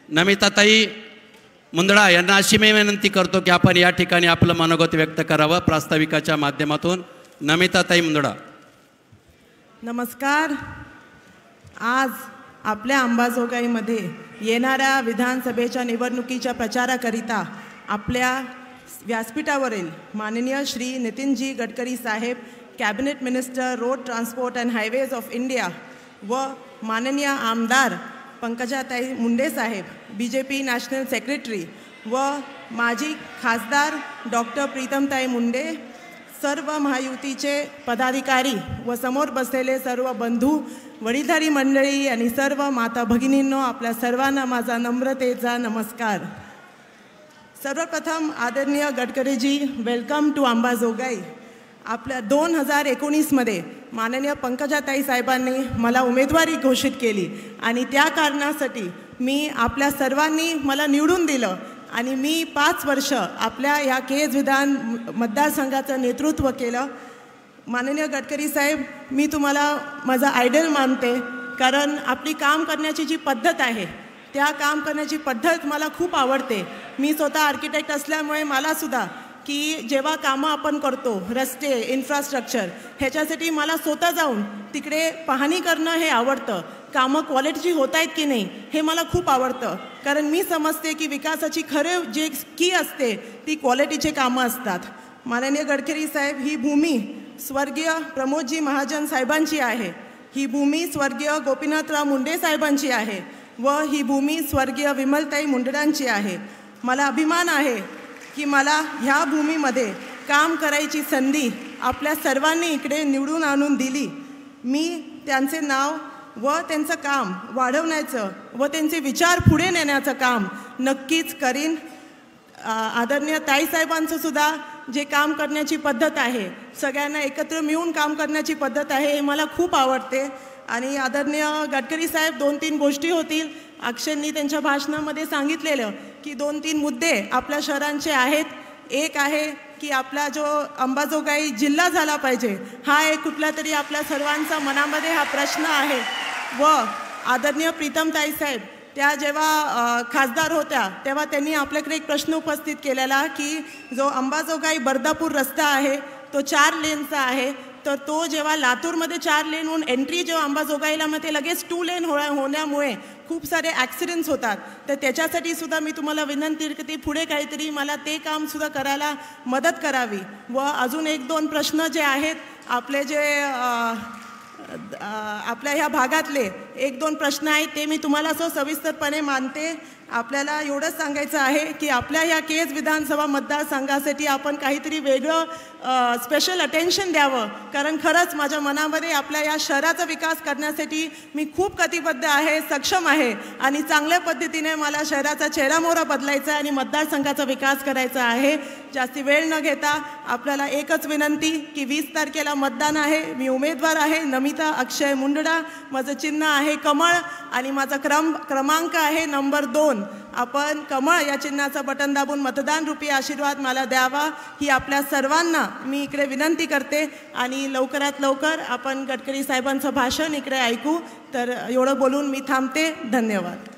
नमिताताई मुंदडा यांना अशी मी विनंती करतो की आपण या ठिकाणी आपलं मनोगत व्यक्त करावं प्रास्ताविकाच्या माध्यमातून। नमिताताई मुंदडा। नमस्कार। आज आपल्या अंबाजोगाईमध्ये येणाऱ्या विधानसभेच्या निवडणुकीच्या प्रचाराकरिता आपल्या व्यासपीठावरील माननीय श्री नितीनजी गडकरी साहेब, cabinet minister road transport and highways of India व माननीय आमदार पंकजाताई मुंडे साहेब, बीजेपी नॅशनल सेक्रेटरी व माजी खासदार डॉक्टर प्रीतमताई मुंडे, सर्व महायुतीचे पदाधिकारी व समोर बसलेले सर्व बंधू, वडीलधारी मंडळी आणि सर्व माता भगिनींनो, आपल्या सर्वांना माझा नम्रतेचा नमस्कार। सर्वप्रथम आदरणीय गडकरीजी, वेलकम टू अंबाजोगाई। आपल्या 2019मध्ये माननीय पंकजाताई साहेबांनी मला उमेदवारी घोषित केली आणि त्या कारणासाठी मी आपल्या सर्वांनी मला निवडून दिलं आणि मी 5 वर्ष आपल्या या केज विधान मतदारसंघाचं नेतृत्व केलं। माननीय गडकरी साहेब, मी तुम्हाला माझा आयडल मानते, कारण आपली काम करण्याची जी पद्धत आहे त्या काम करण्याची पद्धत मला खूप आवडते। मी स्वतः आर्किटेक्ट असल्यामुळे मला सुद्धा की जेव्हा कामं आपण करतो, रस्ते, इन्फ्रास्ट्रक्चर, ह्याच्यासाठी मला स्वतः जाऊन तिकडे पाहणी करणं हे आवडतं। कामं क्वालिटीची होत आहेत की नाही हे मला खूप आवडतं, कारण मी समजते की विकासाची खरे जे की असते ती क्वालिटीचे कामं असतात। माननीय गडकरी साहेब, ही भूमी स्वर्गीय प्रमोदजी महाजन साहेबांची आहे, ही भूमी स्वर्गीय गोपीनाथराव मुंडे साहेबांची आहे व ही भूमी स्वर्गीय विमलताई मुंडडांची आहे। मला अभिमान आहे की मला ह्या भूमीमध्ये काम करायची संधी आपल्या सर्वांनी इकडे निवडून आणून दिली। मी त्यांचे नाव व त्यांचं काम वाढवण्याचं व त्यांचे विचार पुढे नेण्याचं काम नक्कीच करीन। आदरणीय ताईसाहेबांचं सुद्धा जे काम करण्याची पद्धत आहे, सगळ्यांना एकत्र मिळून काम करण्याची पद्धत आहे, हे मला खूप आवडते। आणि आदरणीय गडकरी साहेब, 2-3 गोष्टी होतील। अक्षयनी त्यांच्या भाषणामध्ये सांगितलेलं की 2-3 मुद्दे आपल्या शहरांचे आहेत। एक आहे की आपला जो अंबाजोगाई जिल्हा झाला पाहिजे, हा एक कुठला तरी आपल्या सर्वांचा मनामध्ये हा प्रश्न आहे। व आदरणीय प्रीतमताई साहेब, त्या जेव्हा खासदार होत्या तेव्हा त्यांनी आपल्याकडे एक प्रश्न उपस्थित केलेला की जो अंबाजोगाई बर्दापूर रस्ता आहे तो 4 लेनचा आहे, तर तो जेव्हा लातूरमध्ये 4 लेन होऊन एंट्री जेव्हा अंबाजोगाईला मग ते लगेच 2 लेन होण्यामुळे खूप सारे ॲक्सिडेंट्स होतात। तर त्याच्यासाठी सुद्धा मी तुम्हाला विनंती करते, पुढे काहीतरी मला ते काम सुद्धा करायला मदत करावी। व अजून 1-2 प्रश्न जे आहेत आपले, जे आपल्या ह्या भागातले 1-2 प्रश्न आहेत ते मी तुम्हाला असं सविस्तरपणे मानते। आपल्याला एवढंच सांगायचं आहे की आपल्या ह्या केज विधानसभा मतदारसंघासाठी आपण काहीतरी वेगळं स्पेशल अटेन्शन द्यावं, कारण खरंच माझ्या मनामध्ये आपल्या या शहराचा विकास करण्यासाठी मी खूप कटिबद्ध आहे, सक्षम आहे आणि चांगल्या पद्धतीने मला शहराचा चेहरामोहरा बदलायचा आहे आणि मतदारसंघाचा विकास करायचा आहे। जास्ती वेळ न घेता आपल्याला एकच विनंती की 20 तारखेला मतदान आहे। मी उमेदवार आहे नमिता अक्षय मुंडडा, माझं चिन्ह आहे कमळ आणि माझा क्रमांक आहे नंबर 2। आपण कमळ या चिन्हाचा बटन दाबून मतदान रूपी आशीर्वाद मला द्यावा, ही आपल्या सर्वांना मी इकडे विनंती करते। आणि लवकरात लवकर आपण गडकरी साहेबांचं भाषण इकडे ऐकू। तर एवढं बोलून मी थांबते। धन्यवाद।